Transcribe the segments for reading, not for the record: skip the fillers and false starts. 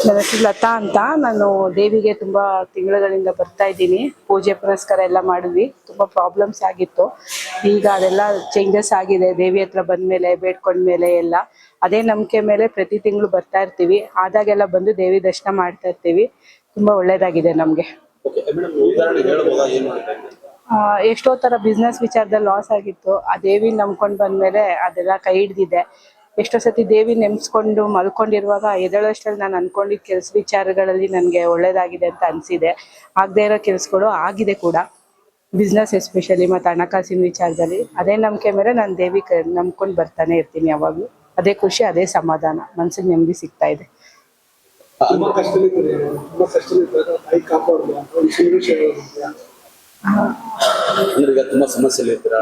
ನನ್ನ ಹೆಸರು ಲತಾ ಅಂತ. ನಾನು ದೇವಿಗೆ ತುಂಬಾ ತಿಂಗಳುಗಳಿಂದ ಬರ್ತಾ ಇದ್ದೀನಿ. ಪೂಜೆ ಪುನಸ್ಕಾರ ಎಲ್ಲ ಮಾಡಿದ್ವಿ. ತುಂಬಾ ಪ್ರಾಬ್ಲಮ್ಸ್ ಆಗಿತ್ತು. ಈಗ ಅದೆಲ್ಲ ಚೇಂಜಸ್ ಆಗಿದೆ. ದೇವಿ ಹತ್ರ ಬಂದ್ಮೇಲೆ ಬೇಡ್ಕೊಂಡ್ಮೇಲೆ ಎಲ್ಲ ಅದೇ ನಂಬಿಕೆ ಮೇಲೆ ಪ್ರತಿ ತಿಂಗಳು ಬರ್ತಾ ಇರ್ತೀವಿ. ಆದಾಗೆಲ್ಲ ಬಂದು ದೇವಿ ದರ್ಶನ ಮಾಡ್ತಾ ಇರ್ತೀವಿ. ತುಂಬಾ ಒಳ್ಳೇದಾಗಿದೆ ನಮ್ಗೆ. ಎಷ್ಟೋ ತರ ಬಿಸ್ನೆಸ್ ವಿಚಾರದಲ್ಲಿ ಲಾಸ್ ಆಗಿತ್ತು. ಆ ದೇವಿ ನಂಬ್ಕೊಂಡ್ ಬಂದ್ಮೇಲೆ ಅದೆಲ್ಲ ಕೈ ಹಿಡ್ದಿದೆ. ಎಷ್ಟೋ ಸತಿ ದೇವಿ ನೆಮ್ಸ್ಕೊಂಡು ಮಲ್ಕೊಂಡಿರುವಾಗ ಎದ್ದೇಳೋಷ್ಟರಲ್ಲಿ ನಾನು ಅನ್ಕೊಂಡಿದ್ದ ಕೆಲಸ ವಿಚಾರಗಳಲ್ಲಿ ನನಗೆ ಒಳ್ಳೇದಾಗಿದೆ ಅಂತ ಅನಿಸಿದೆ. ಆಗದೆ ಇರೋ ಕೆಲಸಗಳು ಆಗಿದೆ ಕೂಡ, ಬಿಸ್ನೆಸ್ ಎಸ್ಪೆಷಲಿ ಮತ್ತು ಹಣಕಾಸಿನ ವಿಚಾರದಲ್ಲಿ. ಅದೇ ನಂಬಿಕೆ ಮೇಲೆ ನಾನು ದೇವಿ ನಂಬ್ಕೊಂಡು ಬರ್ತಾನೆ ಇರ್ತೀನಿ ಯಾವಾಗಲೂ. ಅದೇ ಖುಷಿ, ಅದೇ ಸಮಾಧಾನ, ಮನಸ್ಸಿಗೆ ನೆಮ್ಮದಿ ಸಿಗ್ತಾ ಇದೆ. ಈಗ ತುಂಬಾ ಸಮಸ್ಯೆ ಇರ್ತೀರಾ,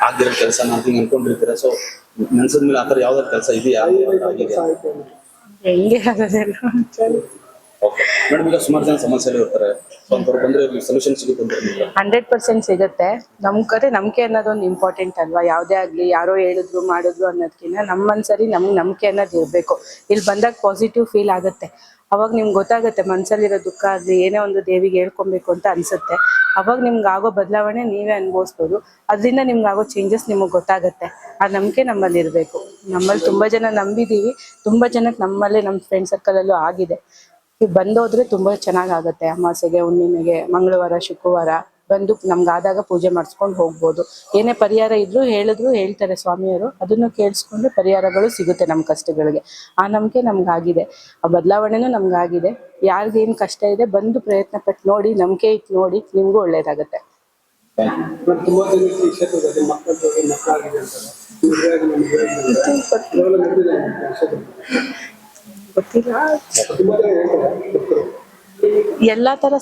ಆಗ್ದಿರೋ ಕೆಲಸ ಮಾಡ್ತೀನಿ ಅನ್ಕೊಂಡಿರ್ತೀರಾ. ಸೊ ನೆನ್ಸದ ಮೇಲೆ ಆತರ ಯಾವ್ದಾದ್ರು ಕೆಲಸ ಇದೆಯಾ? ಹೆಂಗೆ ಆಗೋದೆಲ್ಲ ಮೇಡಮ್, ಈಗ ಸುಮಾರು ಜನ ಸಮಸ್ಯೆಗಳು ಇರ್ತಾರೆ. ಬಂದ್ರೆ ಸೊಲ್ಯೂಷನ್ ಸಿಗುತ್ತೆ 100% ಸಿಗುತ್ತೆ. ನಂಬಿಕೆ ಅನ್ನೋದೊಂದು ಇಂಪಾರ್ಟೆಂಟ್ ಅಲ್ವಾ? ಯಾವುದೇ ಆಗಲಿ, ಯಾರೋ ಹೇಳಿದ್ರು ಮಾಡಿದ್ರು ಅನ್ನೋದಕ್ಕಿಂತ ನಮ್ಮ ಮನಸ್ಸಲ್ಲಿ ನಮ್ಗೆ ನಂಬಿಕೆ ಅನ್ನೋದು ಇರಬೇಕು. ಇಲ್ಲಿ ಬಂದಾಗ ಪಾಸಿಟಿವ್ ಫೀಲ್ ಆಗುತ್ತೆ. ಅವಾಗ ನಿಮ್ಗೆ ಗೊತ್ತಾಗುತ್ತೆ ಮನಸ್ಸಲ್ಲಿರೋ ದುಃಖ ಆಗಲಿ ಏನೇ ಒಂದು ದೇವಿಗೆ ಹೇಳ್ಕೊಬೇಕು ಅಂತ ಅನಿಸುತ್ತೆ. ಅವಾಗ ನಿಮ್ಗೆ ಆಗೋ ಬದಲಾವಣೆ ನೀವೇ ಅನುಭವಿಸ್ಬೋದು. ಅದರಿಂದ ನಿಮ್ಗೆ ಆಗೋ ಚೇಂಜಸ್ ನಿಮಗೆ ಗೊತ್ತಾಗುತ್ತೆ. ಆ ನಂಬಿಕೆ ನಮ್ಮಲ್ಲಿ ಇರಬೇಕು. ನಮ್ಮಲ್ಲಿ ತುಂಬ ಜನ ನಂಬಿದ್ದೀವಿ. ತುಂಬ ಜನಕ್ಕೆ ನಮ್ಮಲ್ಲೇ ನಮ್ಮ ಫ್ರೆಂಡ್ ಸರ್ಕಲಲ್ಲೂ ಆಗಿದೆ. ಬಂದೋದ್ರೆ ತುಂಬ ಚೆನ್ನಾಗಾಗುತ್ತೆ. ಅಮಾವಾಸ್ಯೆಗೆ, ಹುಣ್ಣಿಮೆಗೆ, ಮಂಗಳವಾರ, ಶುಕ್ರವಾರ ಬಂದು ನಮ್ಗಾದಾಗ ಪೂಜೆ ಮಾಡಿಸ್ಕೊಂಡು ಹೋಗ್ಬೋದು. ಏನೇ ಪರಿಹಾರ ಇದ್ರೂ ಹೇಳ್ತಾರೆ ಸ್ವಾಮಿಯವರು. ಅದನ್ನು ಕೇಳಿಸ್ಕೊಂಡು ಪರಿಹಾರಗಳು ಸಿಗುತ್ತೆ ನಮ್ಮ ಕಷ್ಟಗಳಿಗೆ. ಆ ನಂಬಿಕೆ ನಮ್ಗಾಗಿದೆ. ಆ ಬದಲಾವಣೆನೂ ನಮ್ಗಾಗಿದೆ. ಯಾರಿಗೇನು ಕಷ್ಟ ಇದೆ ಬಂದು ಪ್ರಯತ್ನ ಪಟ್ಟು ನೋಡಿ, ನಂಬಿಕೆ ಇಟ್ಟು ನೋಡಿ, ನಿಮಗೂ ಒಳ್ಳೇದಾಗುತ್ತೆ. ಗೊತ್ತಿಲ್ಲ. ಎಲ್ಲಾ ತರ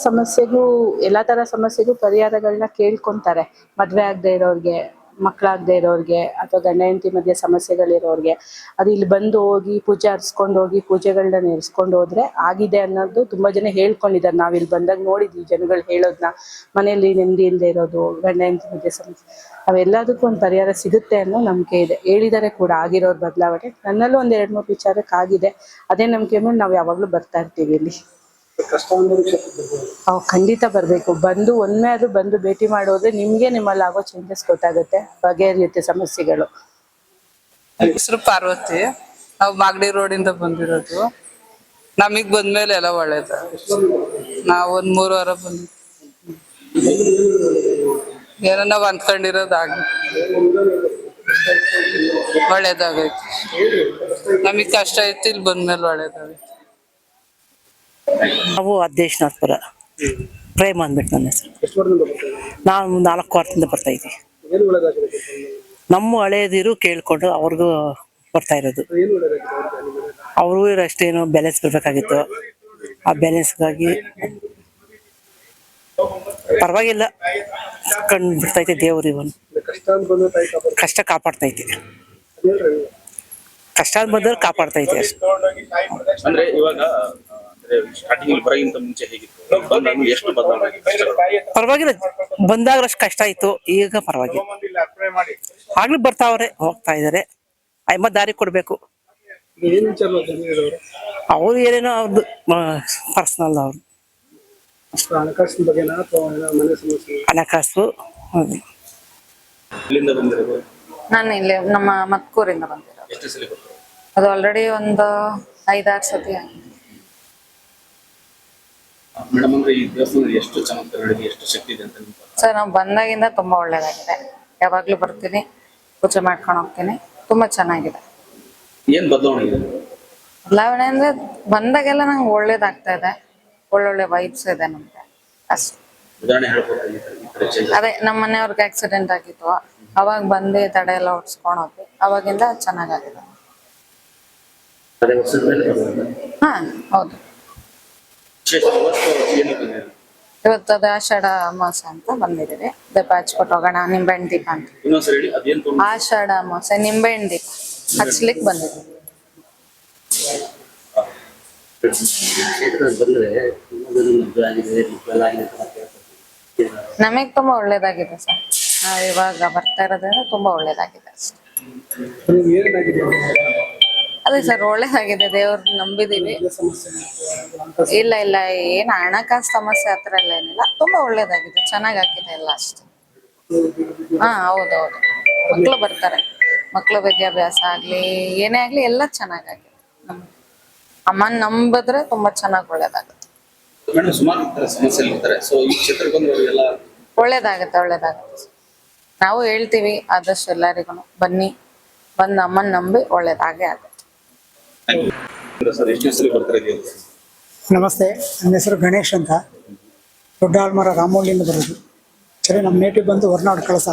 ಸಮಸ್ಯೆಗೂ ಪರಿಹಾರಗಳನ್ನ ಕೇಳ್ಕೊಂತಾರೆ. ಮದ್ವೆ ಆಗದೆ ಇರೋರ್ಗೆ, ಮಕ್ಕಳಾಗದೆ ಇರೋರ್ಗೆ, ಅಥವಾ ಗಂಡ ಹೆಂಡತಿ ಮಧ್ಯೆ ಸಮಸ್ಯೆಗಳಿರೋರ್ಗೆ ಅದು ಇಲ್ಲಿ ಬಂದು ಹೋಗಿ ಪೂಜೆ ಹರಿಸ್ಕೊಂಡು ಹೋಗಿ ಪೂಜೆಗಳನ್ನ ನೆರೆಸ್ಕೊಂಡು ಹೋದ್ರೆ ಆಗಿದೆ ಅನ್ನೋದು ತುಂಬಾ ಜನ ಹೇಳ್ಕೊಂಡಿದ್ದಾರೆ. ನಾವ್ ಇಲ್ಲಿ ಬಂದಾಗ ನೋಡಿದ್ವಿ ಜನಗಳು ಹೇಳೋದನ್ನ. ಮನೆಯಲ್ಲಿ ನೆಮ್ಮದಿ ಇಲ್ಲದೆ ಇರೋದು, ಗಂಡ ಹೆಂಡತಿ ಮಧ್ಯೆ ಸಮಸ್ಯೆ, ಅವೆಲ್ಲದಕ್ಕೂ ಒಂದು ಪರಿಹಾರ ಸಿಗುತ್ತೆ ಅನ್ನೋ ನಂಬಿಕೆ ಇದೆ. ಹೇಳಿದ್ದಾರೆ ಕೂಡ ಆಗಿರೋರ್ ಬದಲಾವಣೆ. ನನ್ನಲ್ಲೂ ಒಂದ್ 2-3 ವಿಚಾರಕ್ಕೆ ಆಗಿದೆ. ಅದೇ ನಂಬಿಕೆ ಮೇಲೆ ನಾವು ಯಾವಾಗ್ಲೂ ಬರ್ತಾ ಇರ್ತೀವಿ ಇಲ್ಲಿ. ಖಂಡಿತ ಬರ್ಬೇಕು. ಬಂದು ಒಮ್ಮೆ ಅದು ಬಂದು ಭೇಟಿ ಮಾಡೋದ್ರೆ ನಿಮ್ಗೆ ನಿಮ್ಮಲ್ಲಿ ಆಗೋ ಚೇಂಜಸ್ ಗೊತ್ತಾಗುತ್ತೆ, ಬಗೆಹರಿಯುತ್ತೆ ಸಮಸ್ಯೆಗಳು. ಹೆಸರು ಪಾರ್ವತಿ. ನಾವು ಮಾಗಡಿ ರೋಡಿಂದ ಬಂದಿರೋದು. ನಮಗ್ ಬಂದ್ಮೇಲೆ ಎಲ್ಲ ಒಳ್ಳೇದ. ನಾವ್ ಒಂದ್ 3 ವಾರ ಬಂದಿದ್ವಿ. ಏನೋ ನಾವ್ ಅಂದ್ಕೊಂಡಿರೋದಾಗ ಒಳ್ಳೇದಾಗೈತಿ. ನಮಗ್ ಕಷ್ಟ ಇತ್ತು, ಇಲ್ಲಿ ಬಂದ್ಮೇಲೆ ಒಳ್ಳೇದಾಗೈತಿ. ನಾವು ಅಧ್ಯಕ್ಷನಾಥ್ಪುರ ಪ್ರೇಮ್ ಅಂದ್ಬಿಟ್ಟು ನನ್ನ ಹೆಸರು. ನಾನು 4 ವಾರದಿಂದ ಬರ್ತಾ ಇದ್ದೀವಿ. ನಮ್ಮ ಹಳೇದಿರು ಕೇಳ್ಕೊಂಡು ಅವ್ರಿಗೂ ಬರ್ತಾ ಇರೋದು. ಅವ್ರಿಗೂ ಅಷ್ಟೇನು ಬ್ಯಾಲೆನ್ಸ್ ಬರ್ಬೇಕಾಗಿತ್ತು. ಆ ಬ್ಯಾಲೆನ್ಸ್ಗಾಗಿ ಪರವಾಗಿಲ್ಲ, ಕಂಡು ಬಿಡ್ತೈತೆ ದೇವ್ರು. ಇವನು ಕಷ್ಟ ಕಾಪಾಡ್ತೈತೆ. ಕಷ್ಟ ಬಂದ್ರೆ ಕಾಪಾಡ್ತೈತೆ ಅಷ್ಟೇ. ಅಂದ್ರೆ ಇವಾಗ ಸ್ಟಾರ್ಟಿಂಗ್ ಬರೋಕ್ಕಿಂತ ಮುಂಚೆ ಹೇಗಿತ್ತು? ಎಷ್ಟು ಬದಲಾವಣೆ? ಪರವಾಗಿಲ್ಲ, ಬಂದಾಗ ಅಷ್ಟು ಕಷ್ಟ ಆಯ್ತು. ಈಗ ಪರವಾಗಿಲ್ಲ, ಆಗ್ಲೂ ಬರ್ತಾವ್ರೆ, ಹೋಗ್ತಾ ಇದಾರೆ. ಅಯ್ಯಮ್ಮ ದಾರಿ ಕೊಡ್ಬೇಕು. ಅವ್ರು ಏನೇನೋ ಅವ್ರದ್ದು ಪರ್ಸನಲ್, ಅವ್ರು ಹಣಕಾಸು. ನಾನು ಇಲ್ಲಿ ನಮ್ಮ ಮತ್ಕೂರಿಂದ ಬಂದಿರೋದು. ಅದು ಆಲ್ರೆಡಿ ಒಂದು 5-6 ಸತಿ ಆಗಿದೆ. ಮೇಡಮ್, ಅಂದ್ರೆ ಈ ದೇವಸ್ಥಾನದಲ್ಲಿ ಎಷ್ಟು ಚಮತ್ಕಾರಗಳಿದೆ, ಎಷ್ಟು ಶಕ್ತಿ ಇದೆ ಅಂತ ಸರ್, ನಾವು ಬಂದಾಗಿಂದ ತುಂಬಾ ಒಳ್ಳೇದಾಗಿದೆ. ಯಾವಾಗ್ಲೂ ಬರ್ತೀನಿ, ಪೂಜೆ ಮಾಡ್ಕೊಂಡು ಹೋಗ್ತೀನಿ. ತುಂಬಾ ಚೆನ್ನಾಗಿದೆ. ಏನ್ ಬದಲಾವಣೆ ಇದೆ? ಬದಲಾವಣೆ ಅಂದ್ರೆ ಬಂದಾಗೆಲ್ಲ ನಂಗೆ ಒಳ್ಳೇದಾಗ್ತಾ ಇದೆ. ಒಳ್ಳೊಳ್ಳೆ ವೈಬ್ಸ್ ಇದೆ ನಮ್ಗೆ ಅಷ್ಟೇ. ಉದಾಹರಣೆ ಹೇಳ್ಬೋದಾ? ಅದೇ ನಮ್ಮ ಮನೆಯವ್ರಿಗೆ ಆಕ್ಸಿಡೆಂಟ್ ಆಗಿತ್ತು, ಅವಾಗ ಬಂದು ತಡೆ ಎಲ್ಲ ಹೊಡ್ಸ್ಕೊಂಡು ಹೋದ್ವಿ. ಅವಾಗಿಂದ ಚೆನ್ನಾಗಾಗಿದೆ. ಹಾ, ಹೌದು. ಇವತ್ತು ಅದು ಆಷಾಢ ಅಮಾವಾಸ್ಯೆ ಅಂತ ಬಂದಿದ್ದೀವಿ. ದೀಪ ಹಚ್ಕೊಟ್ಟು ಹೋಗೋಣ, ನಿಂಬೆಹಣ್ಣು ದೀಪ ಅಂತ. ಆಷಾಢ ಅಮಾವಾಸ್ಯೆ ನಿಂಬೆಹಣ್ಣು ದೀಪ ಹಚ್ಲಿಕ್ಕೆ ಬಂದಿದ್ದೀವಿ. ನಮಗ್ ತುಂಬಾ ಒಳ್ಳೇದಾಗಿದೆ ಸರ್. ನಾವ್ ಇವಾಗ ಬರ್ತಾ ಇರೋದ್ರಿಂದ ತುಂಬಾ ಒಳ್ಳೇದಾಗಿದೆ ಅಷ್ಟೇ. ಅದೇ ಸರ್ ಒಳ್ಳೇದಾಗಿದೆ, ದೇವ್ರ ನಂಬಿದೀವಿ. ಇಲ್ಲ ಇಲ್ಲ, ಏನ್ ಹಣಕಾಸು ಸಮಸ್ಯೆ ಹತ್ರ ಎಲ್ಲ ಏನಿಲ್ಲ, ತುಂಬಾ ಒಳ್ಳೇದಾಗಿದೆ, ಚೆನ್ನಾಗಾಗಿದೆ ಎಲ್ಲ ಅಷ್ಟೇ. ಹಾ ಹೌದೌದು, ಮಕ್ಳು ಬರ್ತಾರೆ, ಮಕ್ಳು ವಿದ್ಯಾಭ್ಯಾಸ ಆಗ್ಲಿ ಏನೇ ಆಗ್ಲಿ ಎಲ್ಲ ಚೆನ್ನಾಗಾಗಿದೆ. ಅಮ್ಮನ್ ನಂಬಿದ್ರೆ ತುಂಬಾ ಚೆನ್ನಾಗ್ ಒಳ್ಳೇದಾಗುತ್ತೆ. ಮೇಡಮ್ ಸುಮಾರು ಸಮಸ್ಯೆ ಇರ್ತಾರೆ, ಸೊ ಈ ಕ್ಷೇತ್ರಕ್ಕೆ ಬಂದು ಎಲ್ಲ ಒಳ್ಳೇದಾಗುತ್ತೆ. ನಾವು ಹೇಳ್ತೀವಿ ಆದಷ್ಟು ಎಲ್ಲರಿಗೂ ಬನ್ನಿ, ಬಂದು ಅಮ್ಮನ್ ನಂಬಿ ಒಳ್ಳೇದಾಗೆ ಆಗುತ್ತೆ. ಸರ್ ಎಷ್ಟು ದಿವಸದಲ್ಲಿ ಬರ್ತಾರೆ ಇದೆಯಲ್ಲ? ನಮಸ್ತೆ, ನನ್ನ ಹೆಸರು ಗಣೇಶ್ ಅಂತ, ದೊಡ್ಡ ಆಲ್ಮರ ರಾಮೋಲಿಯಿಂದ ಬರೋದು. ಸರಿ, ನಮ್ಮ ನೇಟಿವ್ ಬಂದು ಹೊರನಾಡು ಕಳಸ.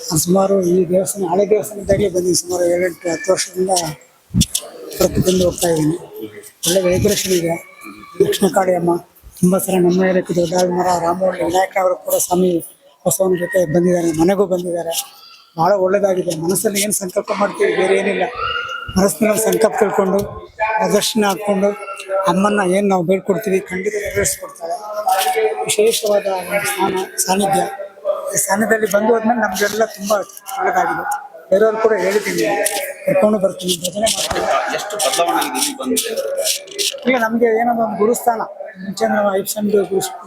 ನಾನು ಸುಮಾರು ಈ ದೇವಸ್ಥಾನ ಹಳೆ ದೇವಸ್ಥಾನದಾಗಲೇ ಬಂದಿದ್ದೀನಿ, ಸುಮಾರು 7-8-10 ವರ್ಷದಿಂದ ಬಂದು ಹೋಗ್ತಾ ಇದ್ದೀನಿ. ಒಳ್ಳೆ ವೈಬ್ರೇಷನ್ ಇದೆ. ದಕ್ಷಿಣ ಕಾಳಿ ಅಮ್ಮ ತುಂಬ ಸಲ ನಮ್ಮ ಏರಿಯಾಕ್ಕೆ ದೊಡ್ಡ ಆಲ್ಮರ ರಾಮೋಲಿ ವಿನಾಯಕನವರು ಕೂಡ ಸ್ವಾಮಿ ಬಸವನ ಜೊತೆ ಬಂದಿದ್ದಾರೆ, ಮನೆಗೂ ಬಂದಿದ್ದಾರೆ. ಭಾಳ ಒಳ್ಳೆಯದಾಗಿದೆ. ಮನಸ್ಸಲ್ಲಿ ಏನು ಸಂಕಲ್ಪ ಮಾಡ್ತೀವಿ ಬೇರೆ ಏನಿಲ್ಲ, ಮನಸ್ಸಿನ ಸಂಕಲ್ಪ ತಿಳ್ಕೊಂಡು ಪ್ರದರ್ಶನ ಹಾಕ್ಕೊಂಡು ಅಮ್ಮನ್ನ ಏನು ನಾವು ಬೇಡ್ಕೊಡ್ತೀವಿ ಖಂಡಿತ ನೆರವೇರಿಸ್ಕೊಡ್ತಾರೆ. ವಿಶೇಷವಾದ ಒಂದು ಸಾನ್ನಿಧ್ಯ. ಈ ಸಾನ್ನಿಧ್ಯದಲ್ಲಿ ಬಂದು ಹೋದ್ಮೇಲೆ ನಮಗೆಲ್ಲ ತುಂಬ ಒಳ್ಳೆಯದಾಗಿದೆ. ಬೇರೆಯವ್ರು ಕೂಡ ಹೇಳಿದ್ದೀನಿ, ಕರ್ಕೊಂಡು ಬರ್ತೀನಿ, ಭಜನೆ ಮಾಡ್ತೀನಿ. ಎಷ್ಟು ಬದಲಾವಣೆ ಆಗಿದೆ ಇಲ್ಲಿ ಬಂದು? ಈಗ ನಮಗೆ ಏನೋ ಒಂದು ಗುರುಸ್ಥಾನ, ಮುಂಚೆ ನಾವು 5 ಸೆಂಟ್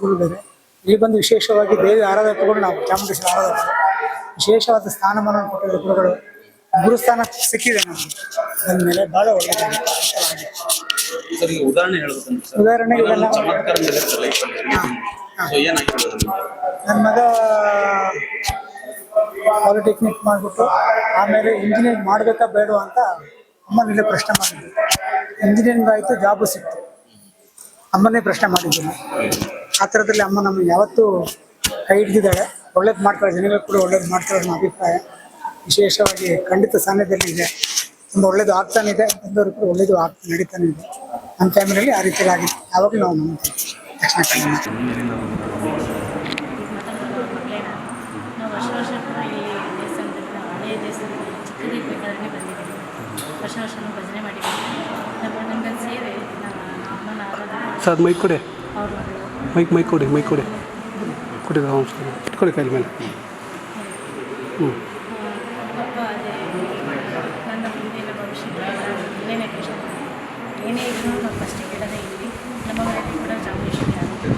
ಗುರು ಬೇರೆ, ಇಲ್ಲಿ ಬಂದು ವಿಶೇಷವಾಗಿ ದೇವಿ ಆರಾಧನೆ ತಗೊಂಡು ನಾವು ಚಾಮುಂಡೇಶ್ವರಿ ಆರಾಧನೆ ವಿಶೇಷವಾದ ಸ್ಥಾನಮಾನ ಕೊಟ್ಟಿರೋ ಗುರುಗಳು. ಗುರುಸ್ಥಾನ ಸಿಕ್ಕಿದೆ ನಮಗೆ, ಅಂದಮೇಲೆ ಭಾಳ ಒಳ್ಳೆಯದಾಗಿದೆ. ಸರ್ ಈಗ ಉದಾಹರಣೆ ಹೇಳ್ಬೇಕಂದ್ರೆ ಸರ್, ಉದಾಹರಣೆಗೆ ಇದೆಲ್ಲ ಚಮತ್ಕಾರ ನಡೆದಿರುತ್ತೆ ಲೈಫಲ್ಲಿ. ಸೊ ಏನಾಗಿರ್ಬೋದು ನಿಮಗೆ? ನನ್ನ ಮಗ ಪಾಲಿಟೆಕ್ನಿಕ್ ಮಾಡಿಬಿಟ್ಟು ಆಮೇಲೆ ಇಂಜಿನಿಯರಿಂಗ್ ಮಾಡಬೇಕಾ ಬೇಡವಾ ಅಂತ ಅಮ್ಮನಿಲ್ಲೇ ಪ್ರಶ್ನೆ ಮಾಡಿದ್ದೆ. ಇಂಜಿನಿಯರಿಂಗ್ ಆಯಿತು, ಜಾಬು ಸಿಕ್ತು. ಅಮ್ಮನೇ ಪ್ರಶ್ನೆ ಮಾಡಿದ್ದೀನಿ. ಆ ಥರದಲ್ಲಿ ಅಮ್ಮ ನಮಗೆ ಯಾವತ್ತೂ ಕೈ ಹಿಡಿದಿದ್ದಾಳೆ. ಒಳ್ಳೇದು ಮಾಡ್ತಾಳೆ, ಜನಗಳು ಕೂಡ ಒಳ್ಳೇದು ಮಾಡ್ತಾಳೆ ಅನ್ನೋ ಅಭಿಪ್ರಾಯ. ವಿಶೇಷವಾಗಿ ಖಂಡಿತ ಸಾನ್ನಿಧ್ಯದಲ್ಲಿ ಇದೆ, ತುಂಬ ಒಳ್ಳೇದು ಆಗ್ತಾನೆ ಇದೆ. ಬಂದವರು ಕೂಡ ಒಳ್ಳೇದು ನಡೀತಾನೆ ಇದೆ. ನಮ್ಮ ಫ್ಯಾಮಿಲಿಯಲ್ಲಿ ಆ ರೀತಿಯಾಗಿ ಆಗಿದೆ. ಯಾವಾಗಲೂ ನಾವು ನಂಬ್ತೀವಿ ದಕ್ಷಿಣ ಕನ್ನಡ. ನಾವು ವರ್ಷ ಕೂಡ ಇಲ್ಲಿ ದೇವಸ್ಥಾನದಲ್ಲಿ, ನಾವು ಹಳೆಯ ದೇವಸ್ಥಾನದಲ್ಲಿ ಚಿಕ್ಕದಿರ್ಬೇಕಾದ್ರೆ ಬಂದಿದ್ದೀವಿ. ವರ್ಷ ಭಜನೆ ಮಾಡಿದ್ದೀವಿ. ನಮಗೆ ಸೇವೆ ಅಮ್ಮನ ಆರಾಧನೆ ಸರ್ ಮೈಕ್ ಕೊಡಿ, ಅವರು ಮೈಕ್ ಕೊಡಿ ಕೊಡಿ ಕೊಡಿ ಕೈಲಿ ಮೇಲೆ. ಪಾಪ ಅದೇ ನನ್ನ ಮುಂದಿನ ಭವಿಷ್ಯಕ್ಕೆ ಏನೇನೇ ಕಷ್ಟ ಏನೇ ಇದ್ರೂ ನಾವು ಫಸ್ಟ್ ಕೇಳೋದೇ ಇಲ್ಲಿ. ನಮ್ಮ ಮನೆಯಲ್ಲಿ ಕೂಡ ಚಾಮುಂಡೇಶ್ವರಿ ಆಗುತ್ತೆ.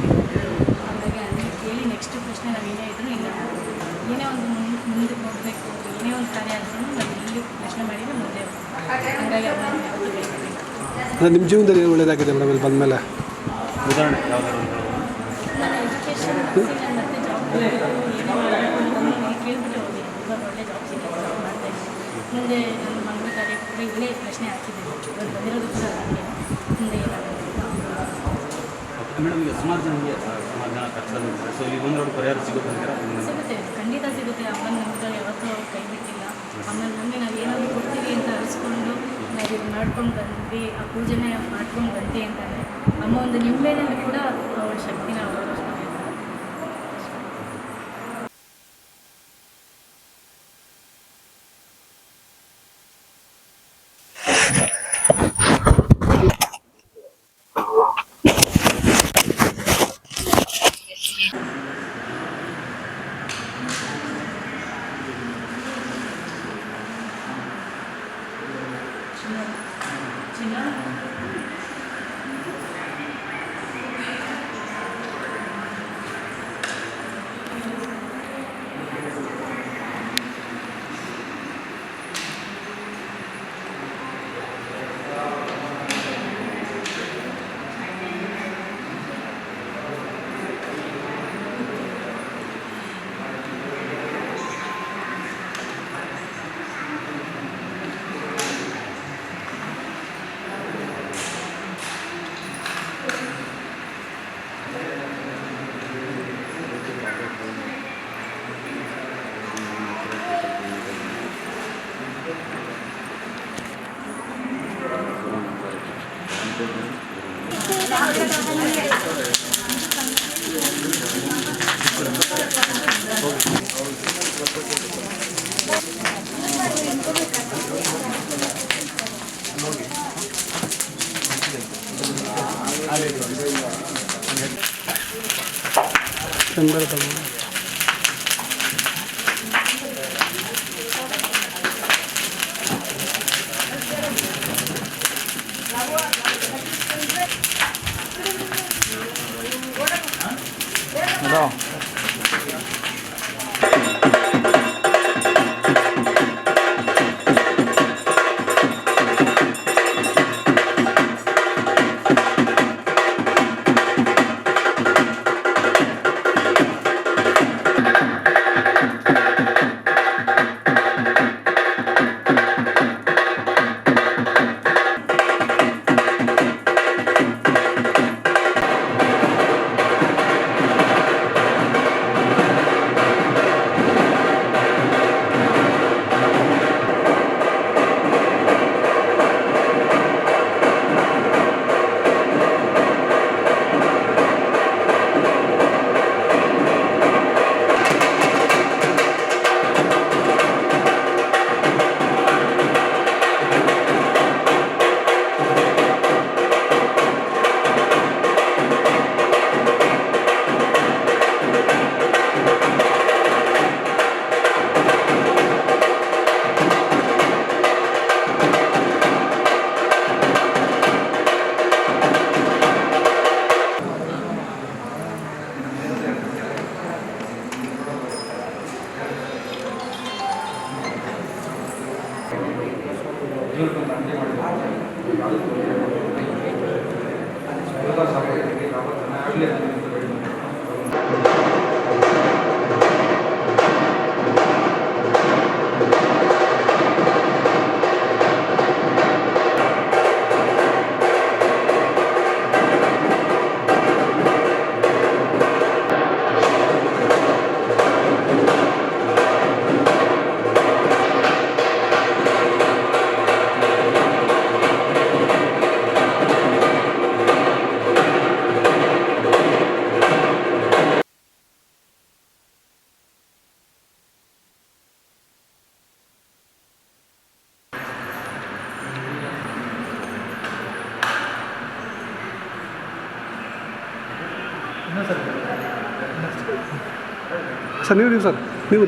ಹಾಗಾಗಿ ಅಲ್ಲಿ ಕೇಳಿ ನೆಕ್ಸ್ಟ್ ಪ್ರಶ್ನೆ ನಾವು ಏನೇ ಇದ್ರೂ ಇಲ್ಲ, ಏನೇ ಒಂದು ಮುಂದಕ್ಕೆ ಹೋಗಬೇಕು, ಏನೇ ಒಂದು ಕಾರ್ಯ ಆದ್ರೂ ನಾವು ಇಲ್ಲಿ ಪ್ರಶ್ನೆ ಮಾಡಿದರೆ ಮುಂದೆ ಹಾಗಾಗಿ ಅವನು ಯಾವುದು ಬೇಕಾಗಿಲ್ಲ. ನಿಮ್ಮ ಜೀವನದಲ್ಲಿ ಏನು ಒಳ್ಳೆಯದಾಗಿದೆ ಮೇಡಮ್ ಇಲ್ಲಿ ಬಂದಮೇಲೆ? ಉದಾಹರಣೆ ಯಾವ್ದಾದ್ರು? ನನ್ನ ಎಜುಕೇಷನ್ ಮತ್ತು ಜಾಬ್ ಏನೇ ಮಾಡಬೇಕು ಕೇಳ್ಬಿಟ್ಟು ಹೋಗಿ ಇವಾಗ ಒಳ್ಳೆ ಜಾಬ್ ಸಿಗುತ್ತೆ, ಜಾಬ್ ಮಾಡ್ತಾಯಿದ್ದೀನಿ. ಮುಂದೆ ನನ್ನ ಮಂಗಳ ಕಾರ್ಯ ಕೂಡ ಇಲ್ಲೇ ಪ್ರಶ್ನೆ ಹಾಕಿದ್ದೀನಿ. ಇವಾಗ ಬಂದಿರೋದು ಕೂಡ ಹಾಗೆ ಮುಂದೆ ಏನಾಗುತ್ತೆ. ಮೇಡಮ್ ಈಗ ಸುಮಾರು ಜನ ಕಷ್ಟ ಬಂದಿದ್ದಾರೆ, ಸೊ ಇಲ್ಲಿ ಬಂದವರು ಪರಿಹಾರ ಸಿಗುತ್ತೆ ಅಂತೀರಾ? ಸಿಗುತ್ತೆ, ಖಂಡಿತ ಸಿಗುತ್ತೆ. ಅಮ್ಮನ ನಂಬಿಕೆ ಯಾವತ್ತೂ ಕೈ ಬಿಟ್ಟಿಲ್ಲ. ಅಮ್ಮನ ನಂಬಿ ನಾವು ಏನಾದರೂ ಕೊಡ್ತೀವಿ ಅಂತ ಅನಿಸ್ಕೊಂಡು ನಾವು ಇದು ಮಾಡ್ಕೊಂಡು ಬಂದ್ವಿ, ಆ ಪೂಜೆನೇ ಮಾಡ್ಕೊಂಡು ಬಂದ್ವಿ ಅಂತಂದರೆ ಅಮ್ಮ ಒಂದು ನಿಂಬೆನಲ್ಲಿ ಕೂಡ ಅವಳ ಶಕ್ತಿನ ಅವರು ಸರ್ ನೀವು ಸರ್ ನೀವು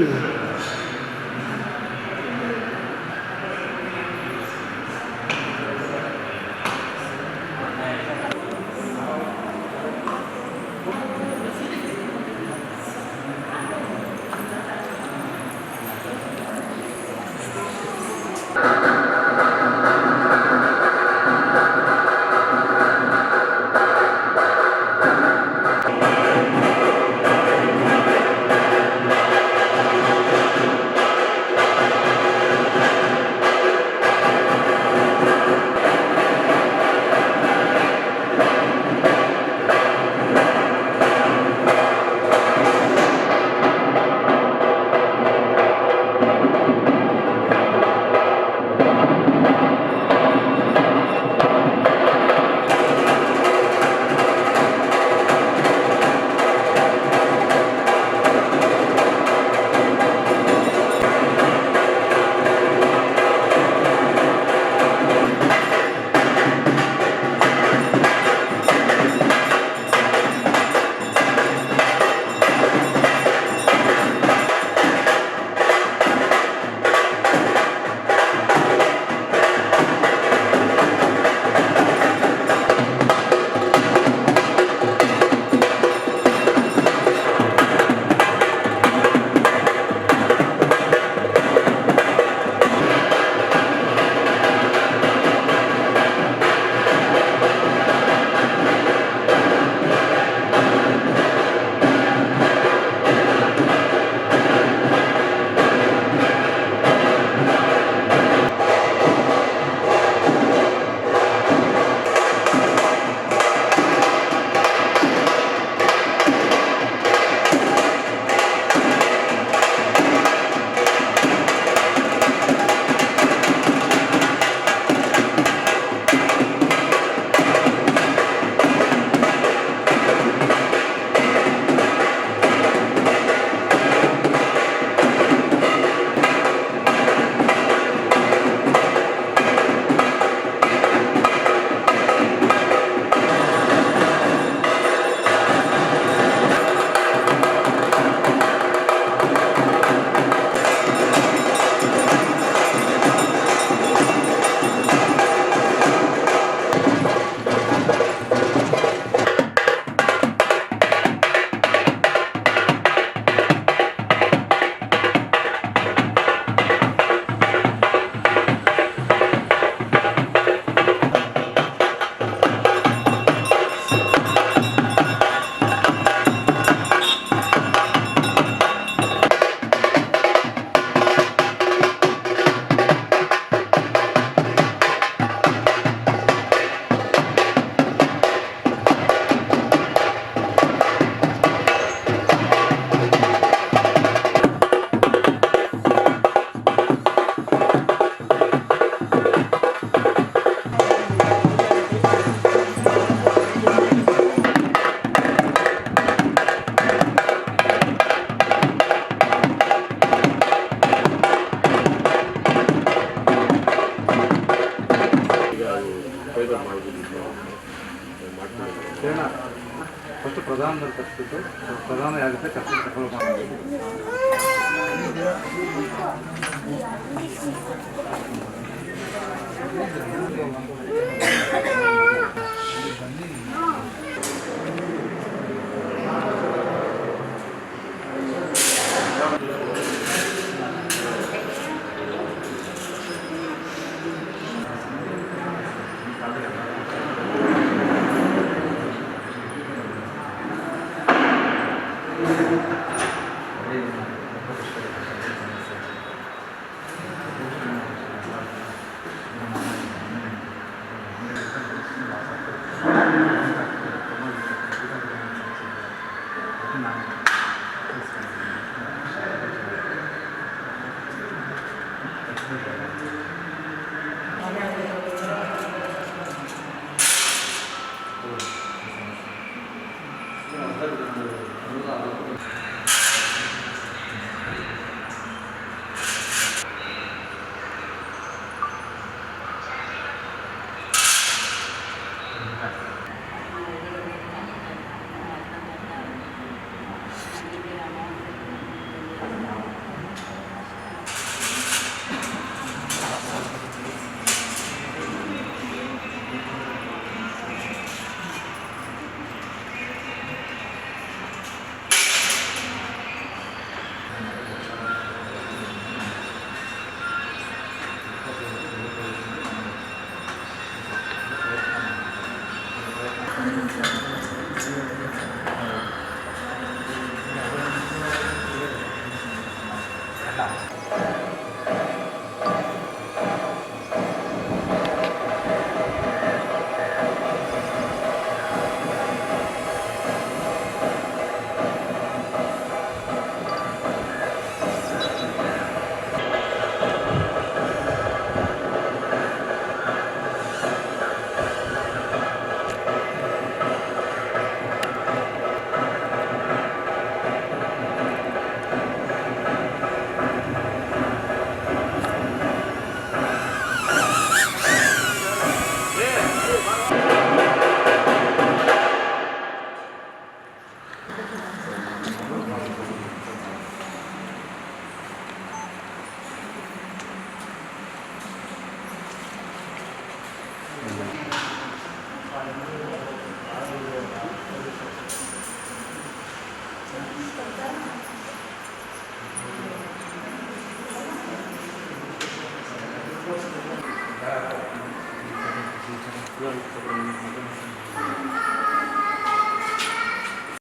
ಫಸ್ಟ್ ಪ್ರಧಾನದಲ್ಲಿ ಕಟ್ಬಿಟ್ಟು ಪ್ರಧಾನ ಆಗುತ್ತೆ